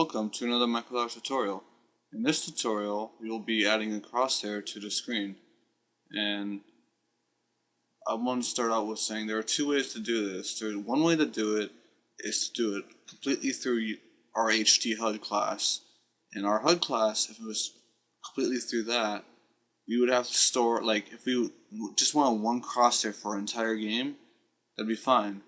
Welcome to another Allar tutorial. In this tutorial, we will be adding a crosshair to the screen. And I want to start out with saying there are two ways to do this. One way to do it is to do it completely through our HTHUD class. In our HUD class, if it was completely through that, we would have to store, like, if we just wanted one crosshair for our entire game, that'd be fine.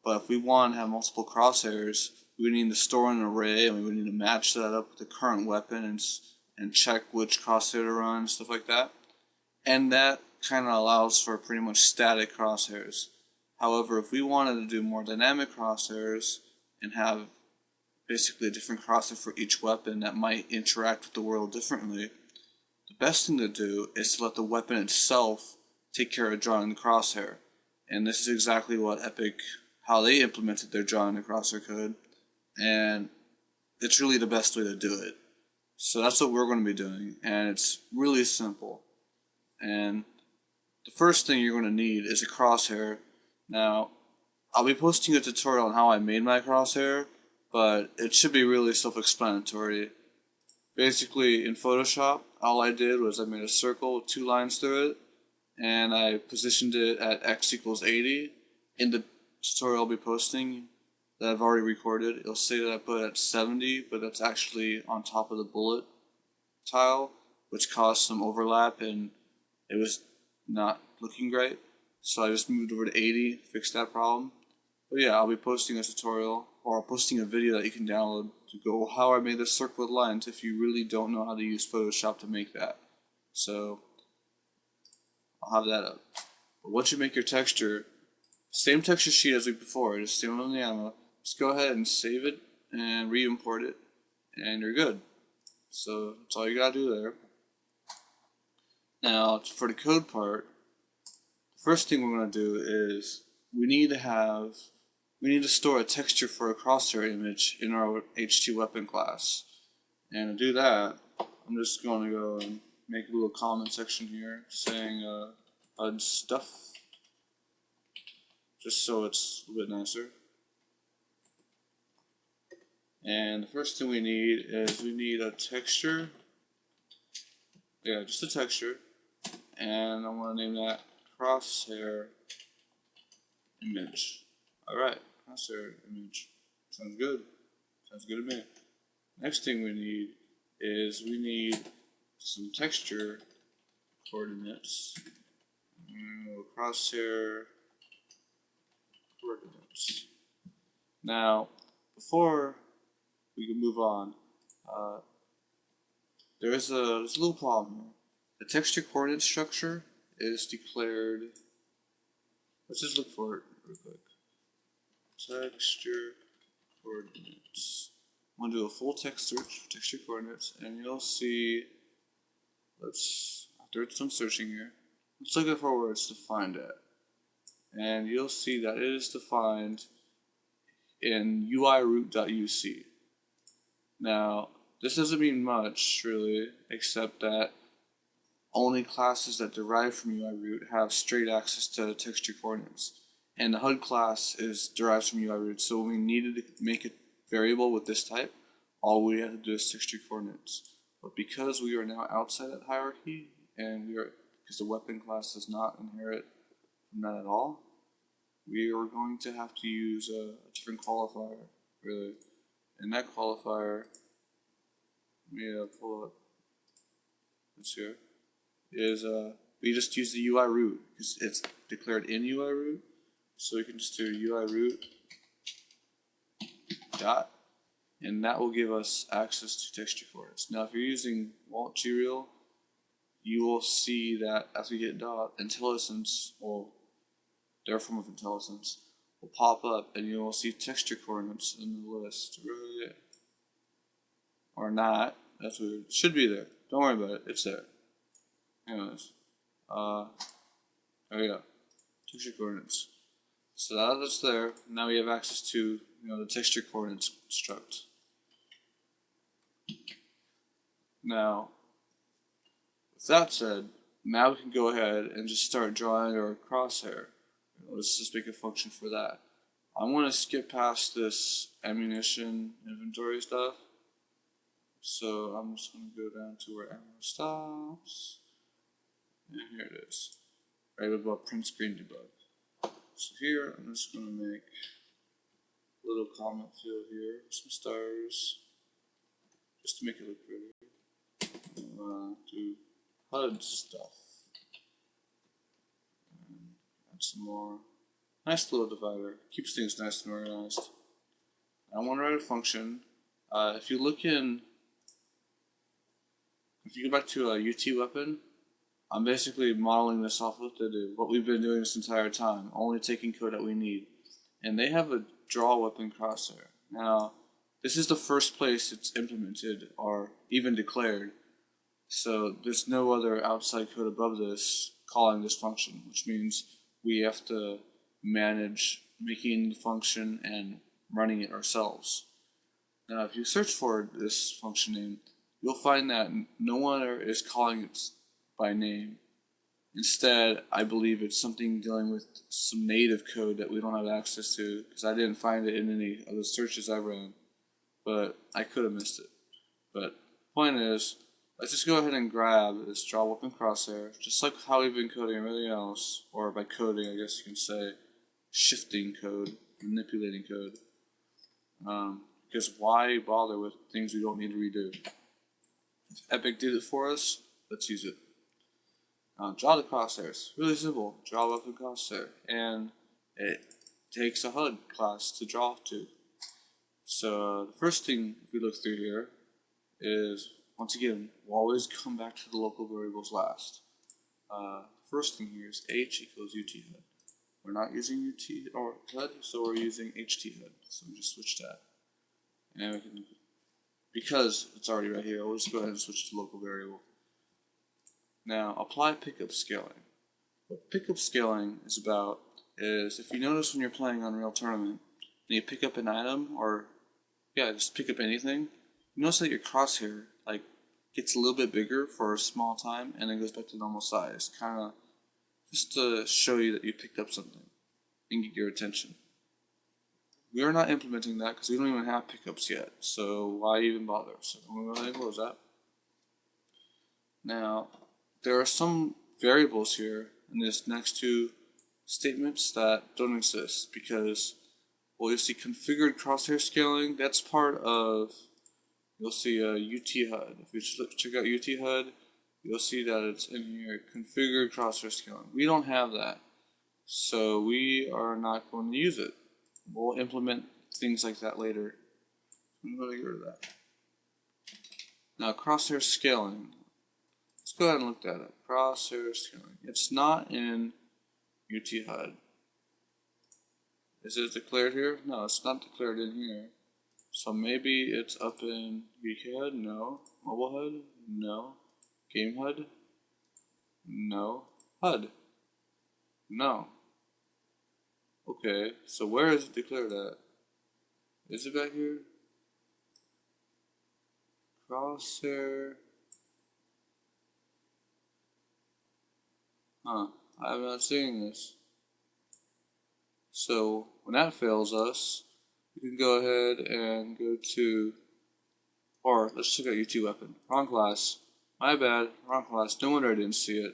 But if we want to have multiple crosshairs, we need to store an array, and we would need to match that up with the current weapon and check which crosshair to run and stuff like that. And that kind of allows for pretty much static crosshairs. However, if we wanted to do more dynamic crosshairs and have basically a different crosshair for each weapon that might interact with the world differently, the best thing to do is to let the weapon itself take care of drawing the crosshair. And this is exactly what how they implemented their drawing the crosshair code. And it's really the best way to do it. So that's what we're going to be doing, and it's really simple. And the first thing you're going to need is a crosshair. Now, I'll be posting a tutorial on how I made my crosshair, but it should be really self-explanatory. Basically, in Photoshop, all I did was I made a circle with 2 lines through it, and I positioned it at x equals 80. In the tutorial I'll be posting that I've already recorded, it'll say that I put it at 70, but that's actually on top of the bullet tile, which caused some overlap and it was not looking great. So I just moved over to 80, fixed that problem. But yeah, I'll be posting a tutorial, or posting a video that you can download to go how I made this circle with lines if you really don't know how to use Photoshop to make that. So I'll have that up. But once you make your texture, same texture sheet as before, just same on the ammo. Just go ahead and save it and re-import it, and you're good. So that's all you gotta do there. Now, for the code part, the first thing we're gonna do is we need to store a texture for a crosshair image in our HTWeapon class. And to do that, I'm just gonna go and make a little comment section here saying HUD stuff, just so it's a bit nicer. And the first thing we need is a texture. Yeah, just a texture. And I want to name that crosshair image. Alright, crosshair image. Sounds good. Sounds good to me. Next thing we need some texture coordinates. Crosshair coordinates. Now, before we can move on, there's a little problem here. The texture coordinate structure is declared. Let's just look for it real quick. Texture coordinates. I'm going to do a full text search for texture coordinates, and you'll see, after it's done searching here, let's look for where it's defined at. And you'll see that it is defined in uiroot.uc. Now, this doesn't mean much, really, except that only classes that derive from uiroot have straight access to texture coordinates. And the HUD class derives from uiroot, so when we needed to make a variable with this type, all we had to do is texture coordinates. But because we are now outside that hierarchy, and because the weapon class does not inherit from that at all, we are going to have to use a different qualifier, really. And that qualifier, let me pull up this here, is we just use the uiroot because it's declared in uiroot. So we can just do uiroot dot, and that will give us access to texture coordinates. Now, if you're using WaltGReal, you will see that as we get dot, IntelliSense, well, their form of IntelliSense, will pop up, and you will see texture coordinates in the list, right? Or not. That's weird. It should be there. Don't worry about it. It's there. Anyways, there we go. Texture coordinates. So that's there. Now we have access to the texture coordinates struct. Now, with that said, now we can go ahead and just start drawing our crosshair. Let's just make a function for that. I'm going to skip past this ammunition inventory stuff So I'm just going to go down to where ammo stops, and here it is, right above print screen debug. So here I'm just going to make a little comment field here, some stars, just to make it look pretty. Do HUD stuff, and add some more. Nice little divider, keeps things nice and organized. I want to write a function. If you go back to HTWeapon, I'm basically modeling this off what we've been doing this entire time, only taking code that we need. And they have a DrawWeaponCrosshair. Now, this is the first place it's implemented or even declared. So there's no other outside code above this calling this function, which means we have to manage making the function and running it ourselves. Now, if you search for this function name, you'll find that no one is calling it by name. Instead, I believe it's something dealing with some native code that we don't have access to, because I didn't find it in any of the searches I ran, but I could have missed it. But the point is, let's just go ahead and grab this DrawWeaponCrosshair, just like how we've been coding everything else, or by coding, I guess you can say, shifting code, manipulating code. Because why bother with things we don't need to redo? If Epic did it for us, let's use it. Draw the crosshairs. Really simple. DrawWeaponCrosshair. And it takes a HUD class to draw to. So the first thing, if we look through here, is, once again, we'll always come back to the local variables last. First thing here is h equals UT_HUD. We're not using UT or HUD, so we're using HT_HUD. So we just switch that. And we can, because it's already right here, we'll just go ahead and switch to local variable. Now, apply pickup scaling. What pickup scaling is about is, if you notice when you're playing Unreal Tournament, and you pick up an item, or just pick up anything, you notice that your crosshair gets a little bit bigger for a small time, and then goes back to normal size, kind of just to show you that you picked up something and get your attention. We are not implementing that because we don't even have pickups yet, so why even bother? So I'm going to go ahead and close that. Now, there are some variables here in this next two statements that don't exist, because, well, you see configured crosshair scaling, that's part of, you'll see UT_HUD. If you check out UT_HUD, you'll see that it's in here, configured crosshair scaling. We don't have that, so we are not going to use it. We'll implement things like that later. I'm going to get rid of that. Now, crosshair scaling. Let's go ahead and look that up. Crosshair scaling. It's not in UT_HUD. Is it declared here? No, it's not declared in here. So maybe it's up in UK_HUD? No. Mobile HUD? No. Game HUD? No. HUD? No. Okay, so where is it declared at? Is it back here? Crosshair. I'm not seeing this. So when that fails us, we can go ahead and go to, or let's check out HTWeapon. Wrong class. My bad. Wrong class. No wonder I didn't see it.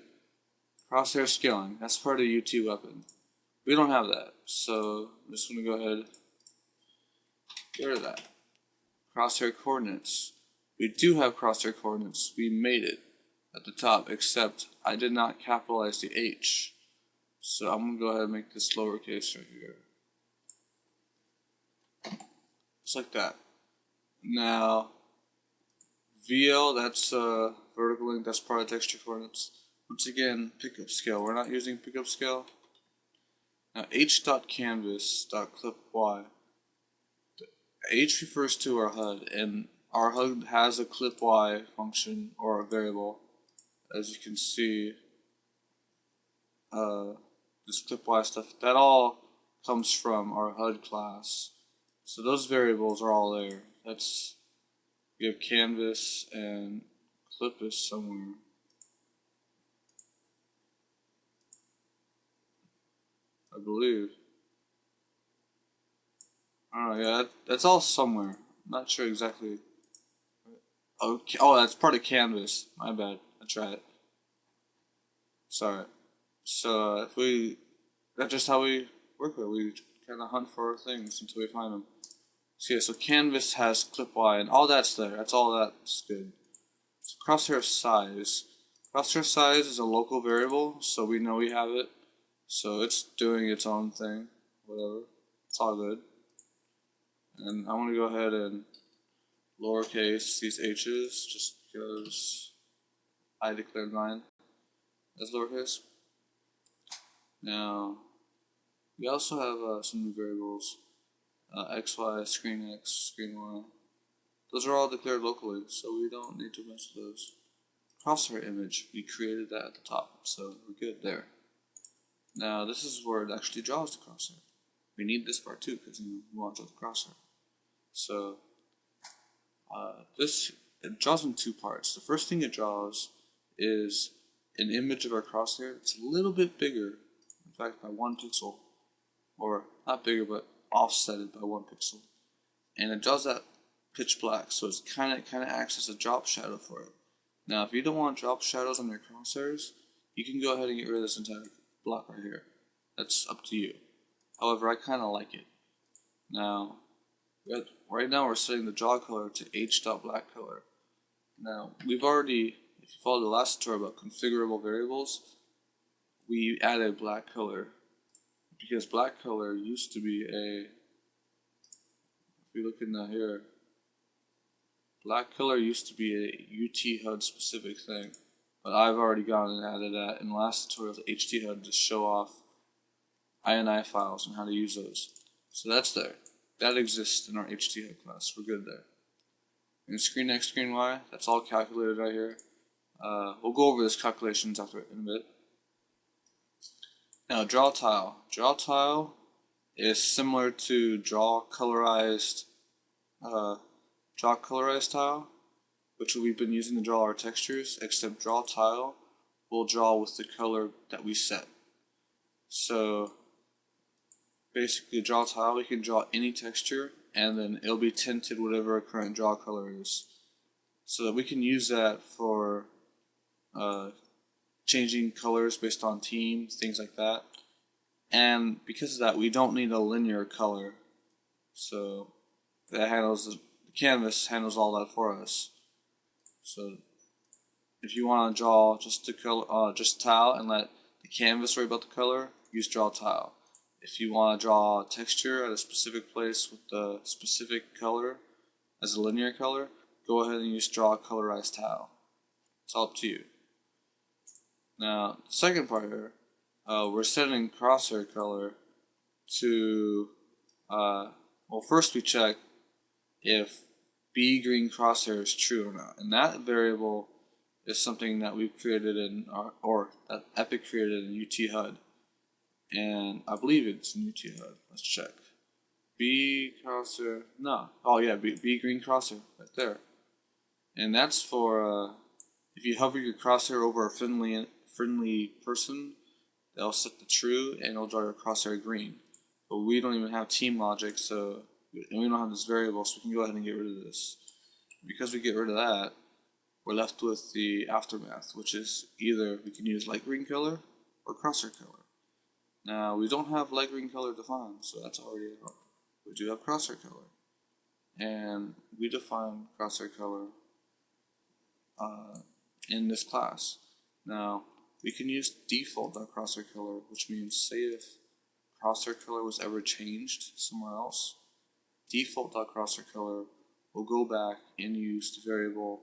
Crosshair scaling. That's part of HTWeapon. We don't have that, so I'm just going to go ahead and get rid of that. Crosshair coordinates. We do have crosshair coordinates. We made it at the top, except I did not capitalize the H. So I'm going to go ahead and make this lowercase right here. Just like that. Now, VL, that's vertical link, that's part of texture coordinates. Once again, pickup scale. We're not using pickup scale. Now, h.canvas.clipy. H refers to our HUD, and our HUD has a clipy function or a variable. As you can see, this clipy stuff, that all comes from our HUD class. So those variables are all there. We have canvas and clip is somewhere. I believe. I don't know, yeah, that's all somewhere. I'm not sure exactly. Okay. Oh, that's part of canvas. My bad. That's right. Sorry. So that's just how we work with it. We kind of hunt for things until we find them. So yeah, so canvas has clip Y and all that's there. That's all that's good. So crosshair size. Crosshair size is a local variable, so we know we have it. So it's doing its own thing. Whatever. It's all good. And I want to go ahead and lowercase these h's just because I declared mine as lowercase. Now, we also have some new variables. XY, screen X, screen Y. Those are all declared locally, so we don't need to mess with those. Crosshair image, we created that at the top, so we're good there. Now, this is where it actually draws the crosshair. We need this part too, because we want to draw the crosshair. So, it draws in two parts. The first thing it draws is an image of our crosshair. It's a little bit bigger, in fact by 1 pixel, or not bigger but offsetted by 1 pixel, and it draws that pitch black, so it's kind of acts as a drop shadow for it. Now, if you don't want drop shadows on your crosshairs, you can go ahead and get rid of this entire block right here. That's up to you. However, I kind of like it. Now, right now we're setting the draw color to h.black color. Now, we've already, if you follow the last tutorial about configurable variables, we added black color because black color used to be if you look in here, black color used to be a UT HUD specific thing, but I've already gone and added that in the last tutorial to HT HUD to show off INI files and how to use those. So that's there. That exists in our HT HUD class. We're good there. And screen X, screen Y, that's all calculated right here. We'll go over this calculations after in a bit. Now, draw tile. Draw tile is similar to draw colorized tile, which we've been using to draw our textures, except draw tile will draw with the color that we set. So basically, draw tile, we can draw any texture and then it'll be tinted whatever our current draw color is, so that we can use that for changing colors based on team, things like that. And because of that, we don't need a linear color, so that handles the canvas handles all that for us. So if you want to draw just the color, just tile, and let the canvas worry about the color, use draw tile. If you want to draw a texture at a specific place with the specific color as a linear color, go ahead and use draw colorized tile. It's all up to you. Now, the second part here, we're setting crosshair color to, well, first we check if B green crosshair is true or not, and that variable is something that we've created in or that Epic created in UT HUD, and I believe it's in UT HUD. Let's check. B crosshair, no, oh yeah, B green crosshair right there, and that's for if you hover your crosshair over a friendly person, they'll set the true and it'll draw your crosshair green. But we don't even have team logic, so and we don't have this variable, so we can go ahead and get rid of this. Because we get rid of that, we're left with the aftermath, which is either we can use light green color or crosshair color. Now, we don't have light green color defined, so that's already out. We do have crosshair color, and we define crosshair color in this class. Now, we can use default.crosshair color, which means say if crosshair color was ever changed somewhere else, default.crosshair color will go back and use the variable,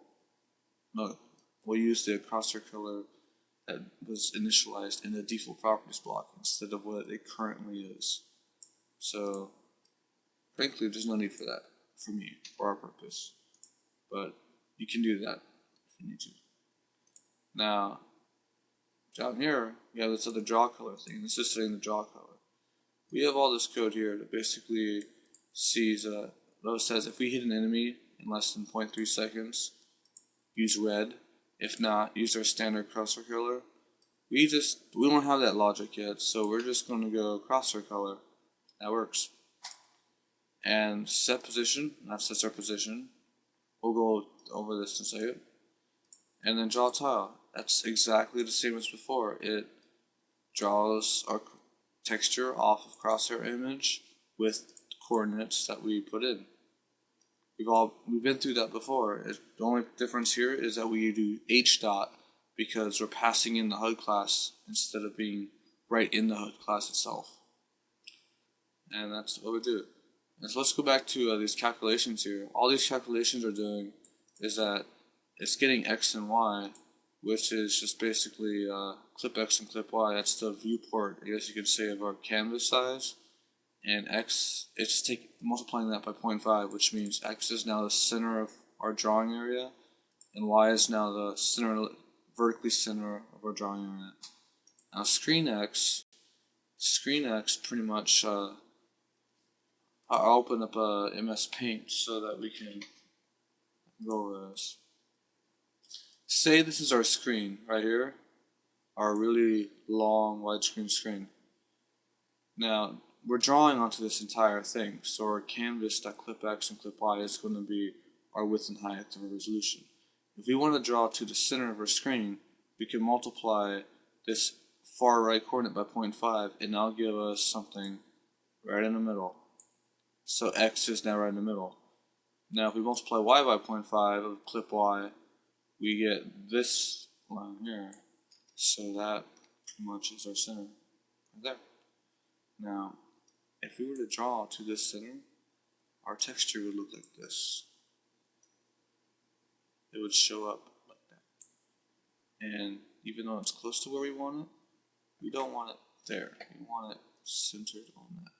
no, we'll use the crosshair color that was initialized in the default properties block instead of what it currently is. So, frankly, there's no need for that for me, for our purpose. But you can do that if you need to. Now, down here, we have this other draw color thing. This is setting the draw color. We have all this code here that basically sees, it says if we hit an enemy in less than 0.3 seconds, use red. If not, use our standard crosshair color. We don't have that logic yet, so we're just going to go crosshair color. That works. And set position, that sets our position. We'll go over this in a second. And then draw a tile. That's exactly the same as before. It draws our texture off of crosshair image with coordinates that we put in. We've been through that before. The only difference here is that we do H dot because we're passing in the HUD class instead of being right in the HUD class itself. And that's what we do. And so let's go back to these calculations here. All these calculations are doing is that it's getting X and Y, which is just basically clip X and clip Y. That's the viewport, I guess you could say, of our canvas size. And X, it's just multiplying that by 0.5, which means X is now the center of our drawing area, and Y is now the center, vertically center of our drawing area. Now screen X pretty much, I'll open up MS Paint so that we can go over this. Say this is our screen right here, our really long widescreen screen. Now, we're drawing onto this entire thing, so our canvas.clipX and clip Y is going to be our width and height of our resolution. If we want to draw to the center of our screen, we can multiply this far right coordinate by 0.5, and that'll give us something right in the middle. So X is now right in the middle. Now if we multiply Y by 0.5 of clip Y, we get this line here. So that pretty much is our center right there. Now, if we were to draw to this center, our texture would look like this. It would show up like that. And even though it's close to where we want it, we don't want it there. We want it centered on that.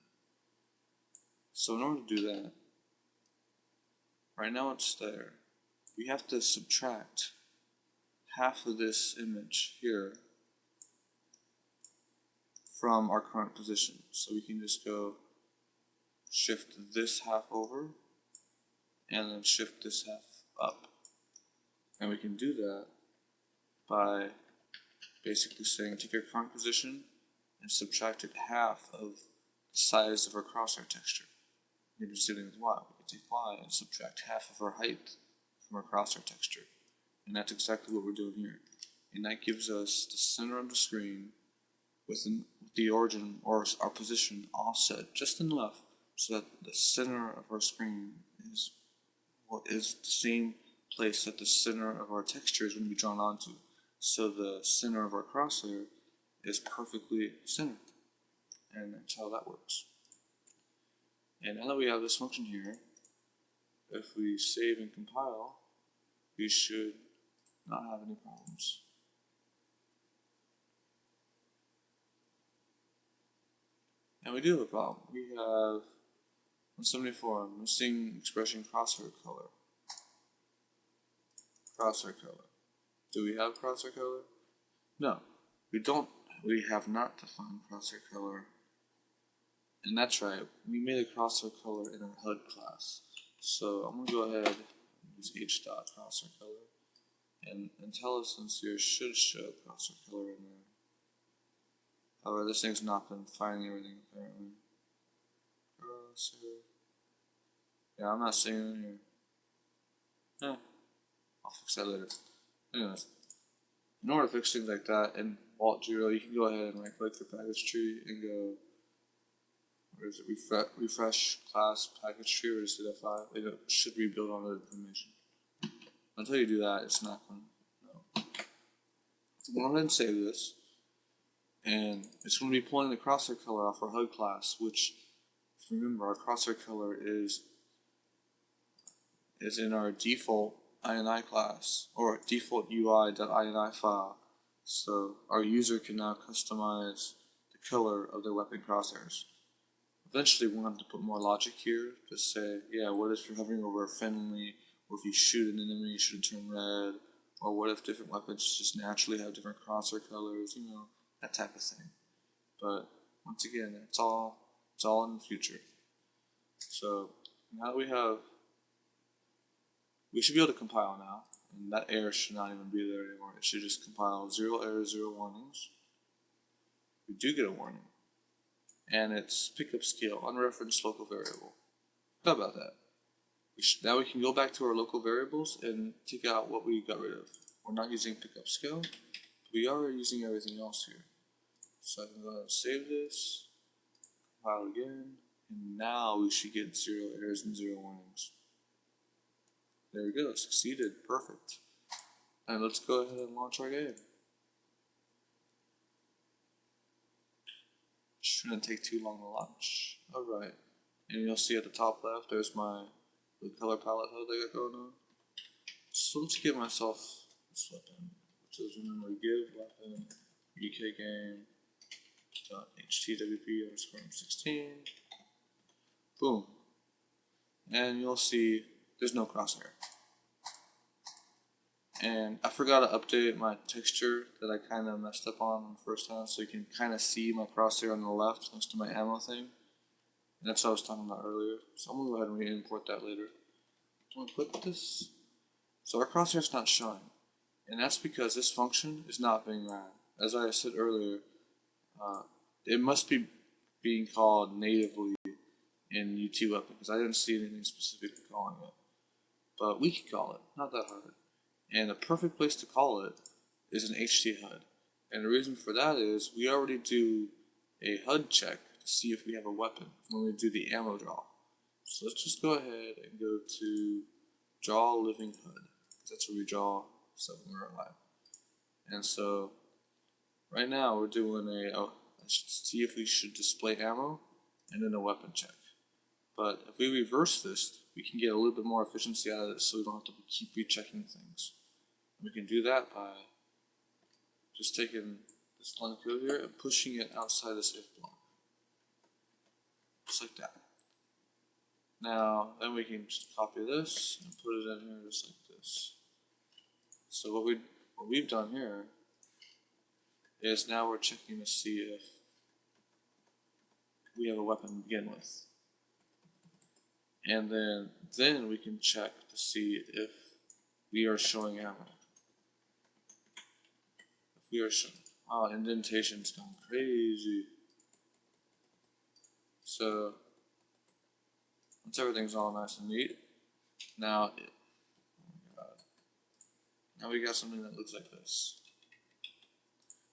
So in order to do that, right now it's there. We have to subtract half of this image here from our current position. So we can just go shift this half over and then shift this half up. And we can do that by basically saying take our current position and subtract it half of the size of our crosshair texture. Maybe just dealing with Y. We can take Y and subtract half of our height from our crosshair texture. And that's exactly what we're doing here. And that gives us the center of the screen with the origin or our position offset just enough so that the center of our screen is what is the same place that the center of our texture is going to be drawn onto. So the center of our crosshair is perfectly centered. And that's how that works. And now that we have this function here, if we save and compile, we should not have any problems. And we do have a problem. We have 174, missing expression crosshair color. Crosshair color. Do we have crosshair color? No, we don't. We have not defined crosshair color. And that's right, we made a crosshair color in our HUD class. So I'm going to go ahead and use h.crosshair color. And IntelliSense here should show crosshair color in there. However, this thing's not been finding everything apparently. Crosshair. Yeah, I'm not seeing it in here. Yeah, I'll fix that later. Anyways, in order to fix things like that in Vault Geo, you can go ahead and right click the package tree and go, where is it? Refresh class package tree, or just do F5. It should rebuild all the information. Until you do that, it's not going to. No. So go ahead and save this. And it's going to be pulling the crosshair color off our HUD class, which, if you remember, our crosshair color is in our default INI class, or default UI.ini file. So our user can now customize the color of their weapon crosshairs. Eventually we'll have to put more logic here to say, yeah, what if you're hovering over a friendly, or if you shoot an enemy, you should turn red, or what if different weapons just naturally have different crosshair colors, you know, that type of thing. But once again, it's all in the future. So now that we should be able to compile now, and that error should not even be there anymore. It should just compile 0 errors, 0 warnings. We do get a warning, and it's pickup scale, unreferenced local variable. How about that? Now we can go back to our local variables and take out what we got rid of. We're not using pickup scale. We are using everything else here. So I can go ahead and save this, compile again, and now we should get 0 errors and 0 warnings. There we go, succeeded, perfect. And let's go ahead and launch our game. Shouldn't take too long to launch. Alright, and you'll see at the top left, there's my the color palette HUD I got going on. So let's give myself this weapon, which is remember give weapon UK game HTWeapon_16. Boom. And you'll see there's no crosshair. And I forgot to update my texture that I kind of messed up on the first time, so you can kind of see my crosshair on the left next to my ammo thing. And that's what I was talking about earlier. So I'm going to go ahead and re-import that later. I'm going to click this. So our crosshair is not showing. And that's because this function is not being ran. As I said earlier, it must be being called natively in HTWeapon, because I didn't see anything specific calling it. But we can call it, not that hard. And the perfect place to call it is an HT HUD. And the reason for that is we already do a HUD check to see if we have a weapon when we do the ammo draw. So let's just go ahead and go to Draw Living HUD, because that's where we draw stuff when we're alive. And so right now we're doing let's see if we should display ammo and then a weapon check. But if we reverse this, we can get a little bit more efficiency out of it, so we don't have to keep rechecking things. We can do that by just taking this line of code here and pushing it outside this if block. Just like that. Now, then we can just copy this and put it in here just like this. So what we've done here is now we're checking to see if we have a weapon to begin with. And then we can check to see if we are showing ammo. If we are showing, indentation's gone crazy. So once everything's all nice and neat, now we got something that looks like this.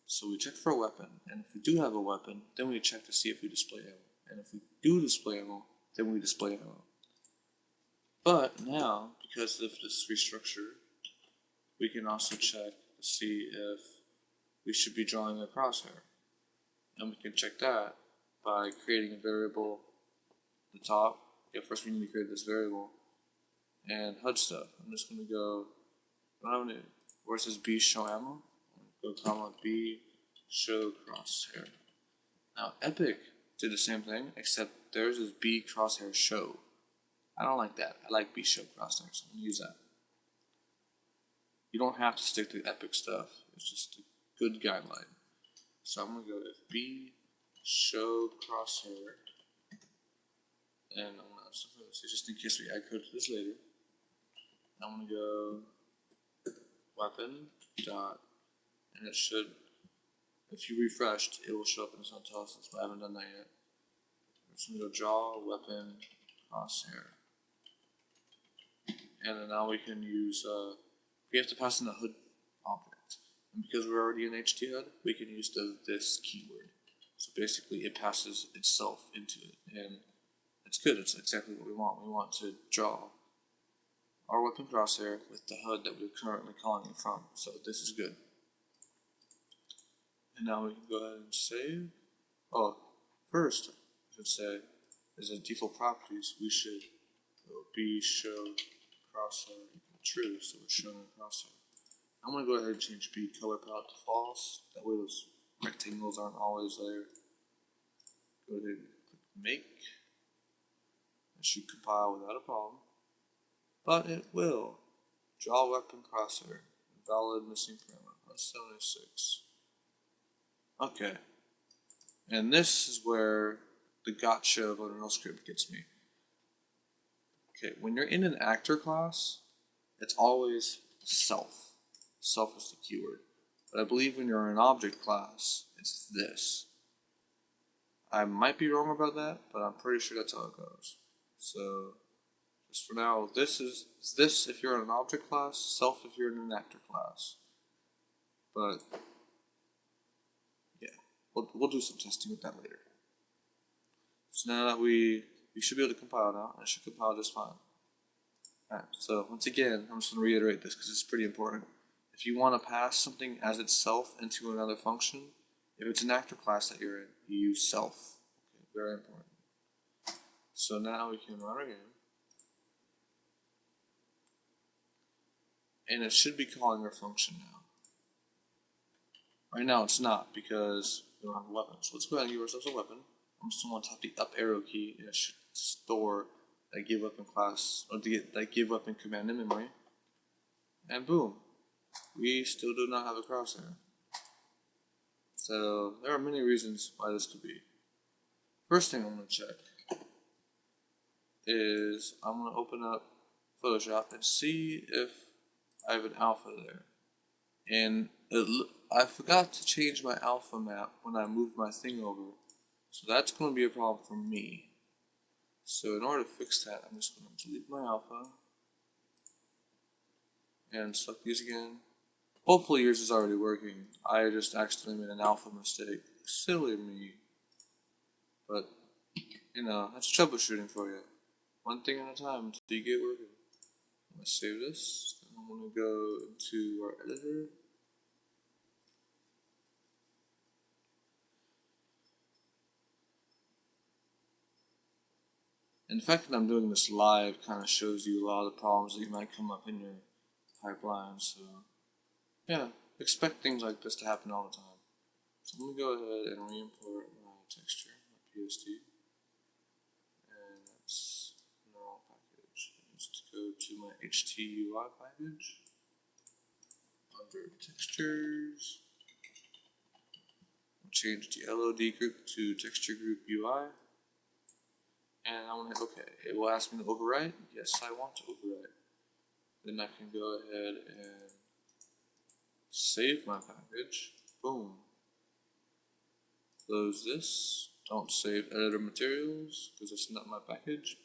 So we check for a weapon, and if we do have a weapon, then we check to see if we display ammo. And if we do display ammo, then we display ammo. But now, because of this restructure, we can also check to see if we should be drawing a crosshair. And we can check that by creating a variable at the top. Yeah, first we need to create this variable and HUD stuff. I'm just going to go, where it says B show ammo, go comma B show crosshair. Now Epic did the same thing, except theirs is B crosshair show. I don't like that. I like B show crosshair, so I'm going to use that. You don't have to stick to Epic stuff. It's just a good guideline. So I'm going to go with B show crosshair. And I'm going to say, just in case we add code to this later, I'm going to go weapon dot, and it should, if you refreshed, it will show up in this untossed, but I haven't done that yet. I'm just going to go draw weapon crosshair. And then now we can use, we have to pass in the HUD object. And because we're already in HT HUD, we can use this keyword. So basically it passes itself into it. And it's good, it's exactly what we want. We want to draw our weapon crosshair with the HUD that we're currently calling it from. So this is good. And now we can go ahead and save. Oh, first, I should say, as a default properties, we should be show crosshair equal true, so we're showing a crosshair. I'm going to go ahead and change B color palette to false. That way those rectangles aren't always there. Go ahead and click make. It should compile without a problem. But it will. Draw weapon crosshair. Valid missing parameter. 176. Okay. And this is where the gotcha of Unreal Script gets me. Okay, when you're in an actor class, it's always self. Self is the keyword. But I believe when you're in an object class, it's this. I might be wrong about that, but I'm pretty sure that's how it goes. So Because for now, this is this if you're in an object class, self if you're in an actor class. But yeah, we'll do some testing with that later. So now that we should be able to compile now, and it should compile just fine. Alright, so once again, I'm just going to reiterate this because it's pretty important. If you want to pass something as itself into another function, if it's an actor class that you're in, you use self. Okay, very important. So now we can run our game. And it should be calling our function now. Right now it's not because we don't have a weapon. So let's go ahead and give ourselves a weapon. I'm just going to tap the up arrow key and it should store that give weapon class, or that give weapon command in memory. And boom. We still do not have a crosshair. So there are many reasons why this could be. First thing I'm going to check is I'm going to open up Photoshop and see if I have an alpha there. And I forgot to change my alpha map when I moved my thing over. So that's going to be a problem for me. So in order to fix that, I'm just going to delete my alpha and select these again. Hopefully yours is already working. I just accidentally made an alpha mistake. Silly me. But, you know, that's troubleshooting for you. One thing at a time until you get working. I'm going to save this. I'm going to go into our editor. And the fact that I'm doing this live kind of shows you a lot of the problems that you might come up in your pipeline. So, yeah, expect things like this to happen all the time. So I'm going to go ahead and re-import my texture, my PSD. And that's null package. Let's go to my HTUI package. Under textures, I'll change the LOD group to texture group UI. And I'm going to hit OK. It will ask me to overwrite. Yes, I want to overwrite. Then I can go ahead and save my package. Boom. Close this. Don't save editor materials because it's not my package.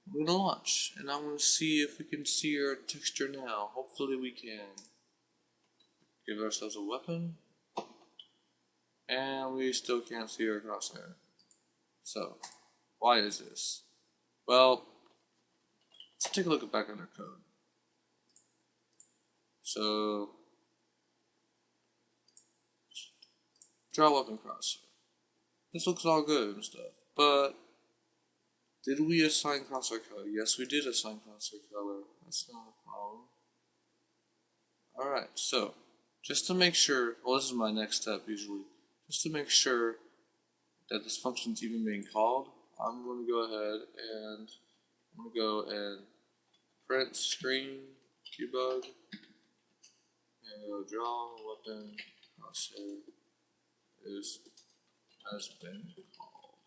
I'm going to launch and I'm going to see if we can see our texture now. Hopefully we can. Give ourselves a weapon. And we still can't see our crosshair. So, why is this? Well, let's take a look back at our code. So, DrawWeaponCrosshair. This looks all good and stuff, but did we assign crosshair color? Yes, we did assign crosshair color. That's not a problem. Alright, so, just to make sure, well, this is my next step usually, just to make sure that this function is even being called, I'm going to go ahead and I'm going to go and print screen debug and go draw weapon crosshair has been called.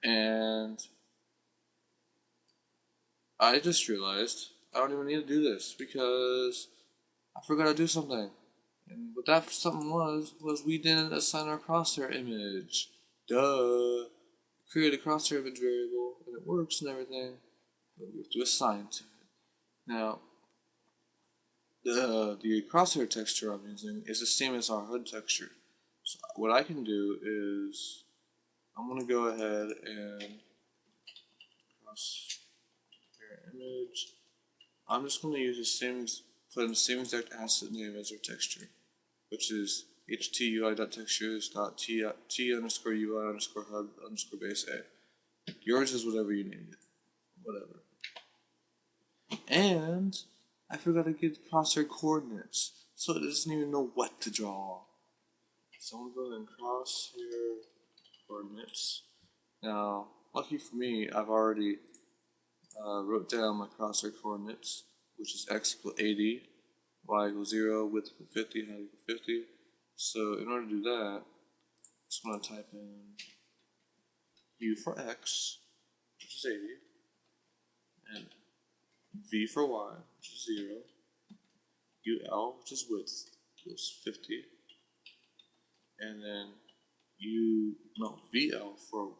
And I just realized I don't even need to do this because I forgot to do something. And what that something was we didn't assign our crosshair image. Duh. Create a crosshair image variable and it works and everything, but we have to assign to it. Now, the crosshair texture I'm using is the same as our HUD texture. So what I can do is I'm going to go ahead and crosshair image. I'm just going to use the same, put in the same exact asset name as our texture, which is htui.textures.t underscore ui underscore hub underscore base a. Yours is whatever you named it. Whatever. And I forgot to get crosshair coordinates, so it doesn't even know what to draw. So I'm going to go ahead and crosshair coordinates. Now, lucky for me, I've already wrote down my crosshair coordinates, which is x equals 80, y equals 0, width equals 50, height equals 50. So in order to do that, I'm just going to type in u for x, which is 80, and v for y, which is 0, ul, which is width, equals 50, and then VL for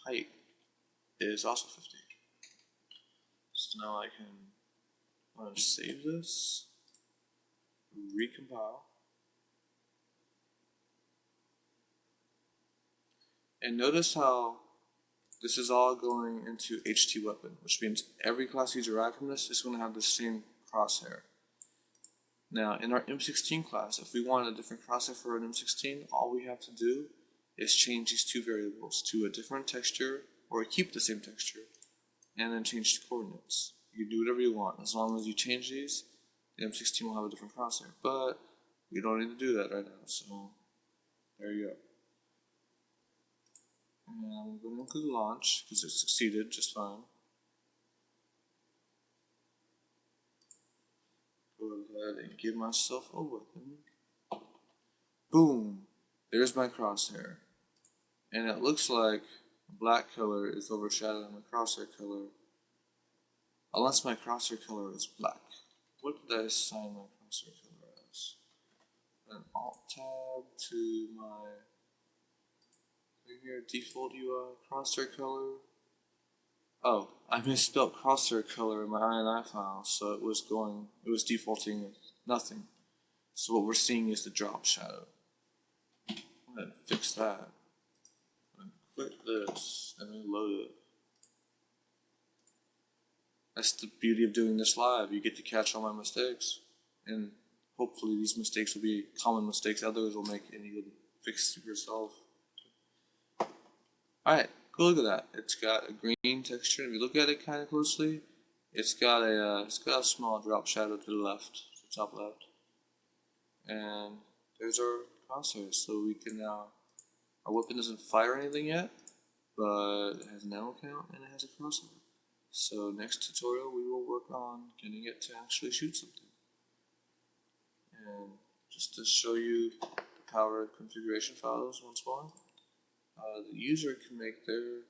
height is also 50. So now I want to save this, recompile, and notice how this is all going into HTWeapon, which means every class you derive from this is going to have the same crosshair. Now, in our M16 class, if we want a different crosshair for an M16, all we have to do is change these two variables to a different texture, or keep the same texture, and then change the coordinates. You can do whatever you want. As long as you change these, the M16 will have a different crosshair. But we don't need to do that right now, so there you go. And I'm going to include launch, because it succeeded just fine. Go ahead and give myself a weapon. Boom! There's my crosshair. And it looks like black color is overshadowing my crosshair color. Unless my crosshair color is black. What did I assign my crosshair color as? An Alt-Tab to my here, default UI crosshair color. Oh, I misspelled crosshair color in my INI file, so it was defaulting with nothing. So what we're seeing is the drop shadow. I'm gonna fix that. I'm gonna quit this and reload it. That's the beauty of doing this live. You get to catch all my mistakes, and hopefully these mistakes will be common mistakes others will make, and you can fix it yourself. Alright, go look at that. It's got a green texture. If you look at it kind of closely, it's got a small drop shadow to the left, to the top left. And there's our crosshairs. So we can now, our weapon doesn't fire anything yet, but it has an ammo count and it has a crosshair. So next tutorial we will work on getting it to actually shoot something. And just to show you the power configuration files once more. The user can make their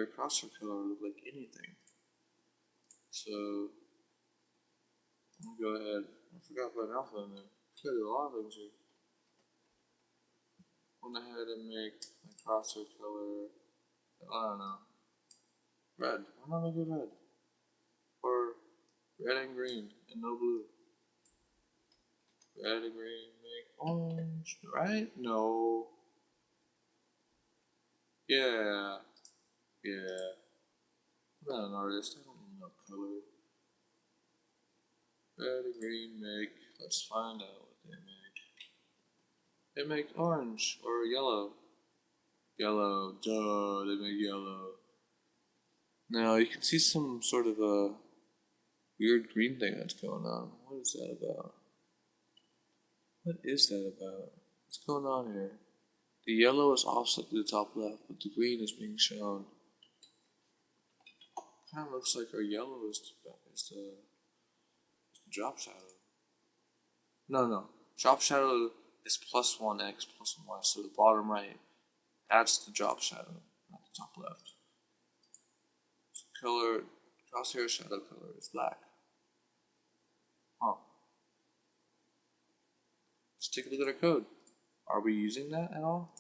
crosshair color look like anything. So I'm gonna go ahead. I forgot to put an alpha in there. I forgot to do a lot of things here. Went ahead and make my crosshair color, I don't know, red. Why not make it red? Or red and green and no blue. Red and green make orange, right? No. Yeah. I'm not an artist, I don't need no color. Red and green make, let's find out what they make. They make orange or yellow. Yellow, duh, they make yellow. Now you can see some sort of a weird green thing that's going on. What is that about? What is that about? What's going on here? The yellow is offset to the top left, but the green is being shown. Kind of looks like our yellow is the drop shadow. No. Drop shadow is +1x +1y, so the bottom right adds the drop shadow, not the top left. So color, crosshair shadow color is black. Huh. Let's take a look at our code. Are we using that at all?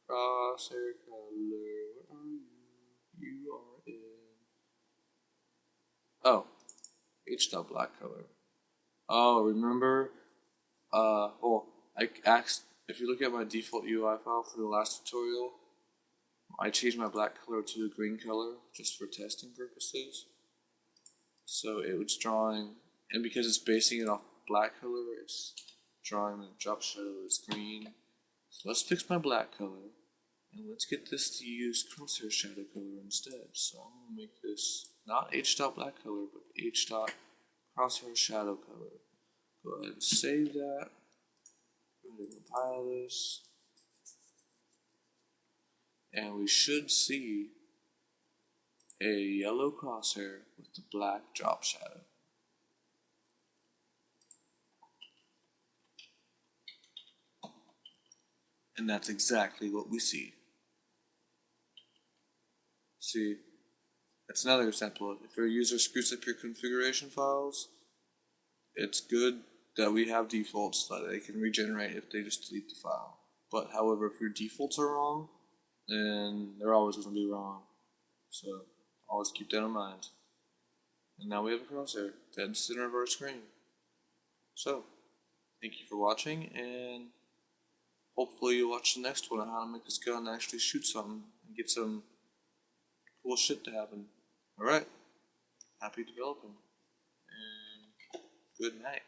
Crosshair color, where are you? You are in. Oh, H.black color. Oh, remember? Well, I asked, if you look at my default UI file for the last tutorial, I changed my black color to the green color just for testing purposes. So it was drawing, and because it's basing it off black color, it's drawing the drop shadow as green. So let's fix my black color, and let's get this to use crosshair shadow color instead. So I'm going to make this not H.black color, but H.crosshair shadow color. Go ahead and save that. Go ahead and compile this. And we should see a yellow crosshair with the black drop shadow. And that's exactly what we see. See, that's another example. If your user screws up your configuration files, it's good that we have defaults that they can regenerate if they just delete the file. But however, if your defaults are wrong, then they're always going to be wrong. So always keep that in mind. And now we have a crosshair dead center of our screen. So thank you for watching, and hopefully you'll watch the next one on how to make this gun actually shoot something and get some cool shit to happen. Alright, happy developing, and good night.